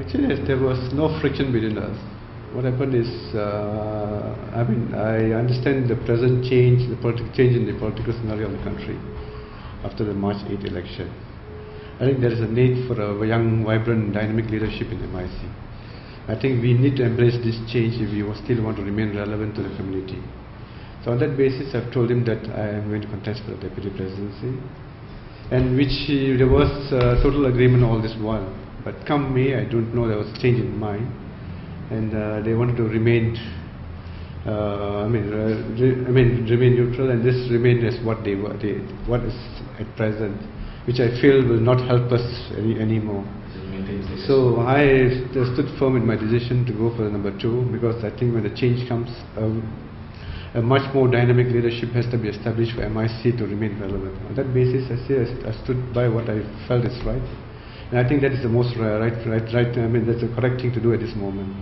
Actually, there was no friction between us. What happened is, I understand the present change, the political change in the political scenario of the country after the March 8 election. I think there is a need for a young, vibrant, dynamic leadership in MIC. I think we need to embrace this change if we still want to remain relevant to the community. So on that basis, I've told him that I am going to contest for the deputy presidency, and there was total agreement all this while. But come May, I don't know, there was a change in mind, and they wanted to remain, remain neutral, and this remained as what what is at present, which I feel will not help us anymore. So I stood firm in my decision to go for the number 2, because I think when the change comes, a much more dynamic leadership has to be established for MIC to remain relevant. On that basis, I stood by what I felt is right, and I think that is the most right. That's the correct thing to do at this moment.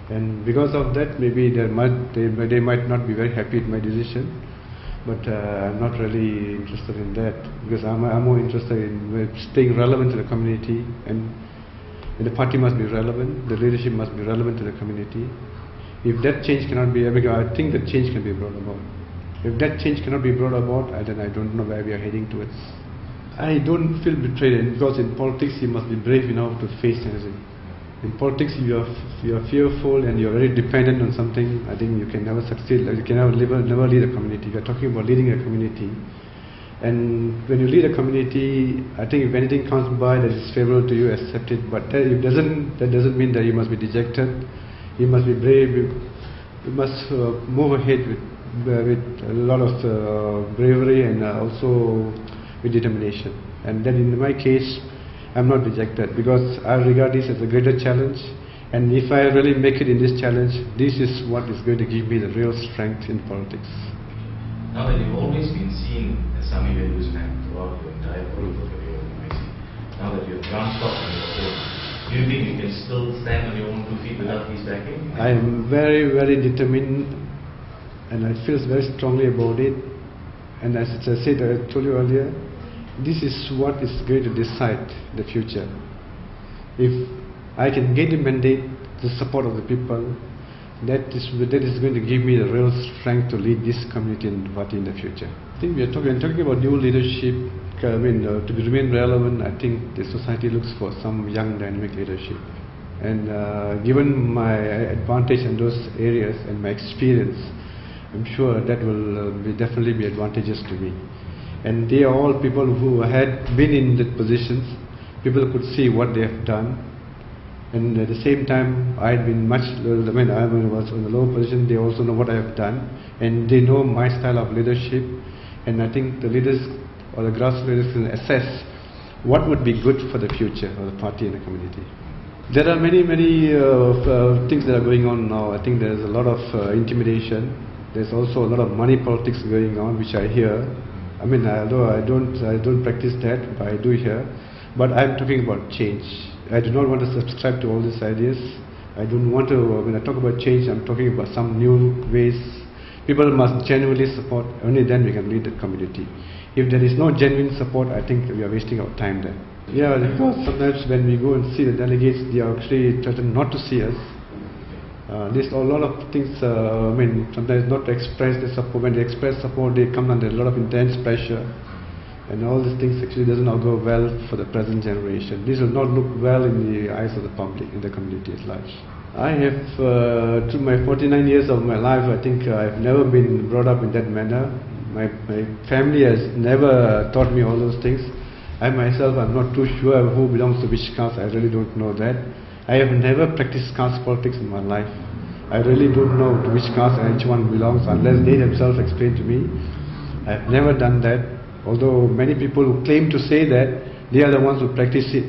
And because of that, maybe they might not be very happy with my decision, but I'm not really interested in that, because I'm more interested in staying relevant to the community, and the party must be relevant, the leadership must be relevant to the community. If that change cannot be, I think that change can be brought about. If that change cannot be brought about, then I don't know where we are heading towards. I don't feel betrayed, because in politics you must be brave enough to face anything. In politics, if you are fearful and you are very dependent on something, I think you can never succeed. You can never lead a community. We are talking about leading a community, and when you lead a community, I think if anything comes by that is favorable to you, accept it. But that doesn't mean that you must be dejected. You must be brave. You must move ahead with a lot of bravery and also with determination. And then in my case, I'm not dejected, because I regard this as a greater challenge, and if I really make it in this challenge, this is what is going to give me the real strength in politics. Now that you've always been seen as somebody who's man throughout your entire political career in MIC, now that you've branched off on your own, do you think you can still stand on your own 2 feet without his backing? I am very, very determined, and I feel very strongly about it. And as I said, I told you earlier, this is what is going to decide the future. If I can get the mandate, the support of the people, that is going to give me the real strength to lead this community and party in the future. I think we are talking about new leadership. To remain relevant, I think the society looks for some young, dynamic leadership. And given my advantage in those areas and my experience, I'm sure that will definitely be advantageous to me. And they are all people who had been in that positions. People could see what they have done, and at the same time, I had been I was in a low position. They also know what I have done, and they know my style of leadership. And I think the leaders or the grassroots leaders can assess what would be good for the future of the party and the community. There are many things that are going on now. I think there is a lot of intimidation. There's also a lot of money politics going on, which I hear. Although I don't practice that, but I do hear. But I'm talking about change. I do not want to subscribe to all these ideas. I don't want to, when I talk about change, I'm talking about some new ways. People must genuinely support, only then we can lead the community. If there is no genuine support, I think we are wasting our time there. Yeah, because sometimes when we go and see the delegates, they are actually threatened not to see us. There's a lot of things, sometimes not to express the support. When they express support, they come under a lot of intense pressure. And all these things actually doesn't go well for the present generation. This will not look well in the eyes of the public, in the community at large. I have, through my 49 years of my life, I think I've never been brought up in that manner. My family has never taught me all those things. I myself, I'm not too sure who belongs to which caste. I really don't know that. I have never practiced caste politics in my life. I really don't know to which caste each one belongs unless they themselves explain to me. I have never done that, although many people who claim to say that, they are the ones who practice it.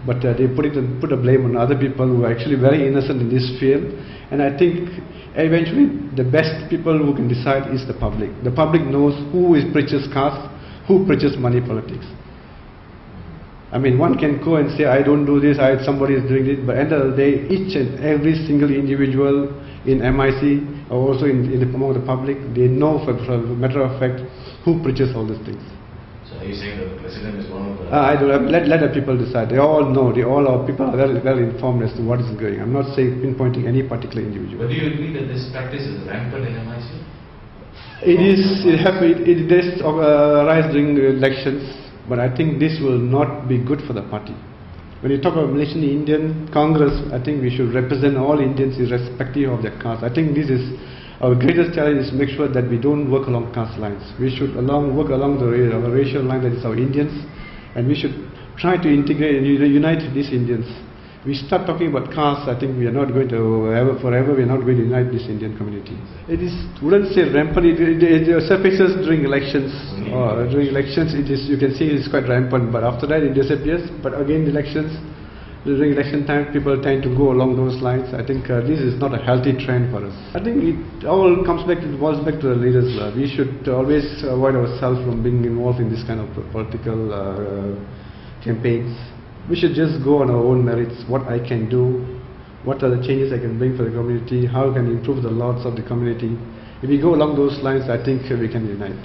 But they put the blame on other people who are actually very innocent in this field. And I think eventually the best people who can decide is the public. The public knows who preaches caste, who preaches money politics. One can go and say, I don't do this, somebody is doing it, but at the end of the day, each and every single individual in MIC, or also among the public, they know for a matter of fact who preaches all these things. So are you saying that the president is one of the I don't have, let the people decide. They all know. Our people are well informed as to what is going. I'm not saying pinpointing any particular individual. But do you agree that this practice is rampant in MIC? It does arise during elections, but I think this will not be good for the party. When you talk about Malaysian Indian Congress, I think we should represent all Indians irrespective of their caste. I think this is our greatest challenge, is to make sure that we don't work along caste lines. We should work along the racial line, that is our Indians, and we should try to integrate and unite these Indians. We start talking about caste, I think we are not going to forever we are not going to unite this Indian community. It wouldn't say rampant, it surfaces during elections. During elections you can see it's quite rampant, but after that it disappears. But again during election time people tend to go along those lines. I think this is not a healthy trend for us. I think it all boils back to the leaders. We should always avoid ourselves from being involved in this kind of political campaigns. We should just go on our own merits, what I can do, what are the changes I can bring for the community, how I can improve the lives of the community. If we go along those lines, I think we can unite.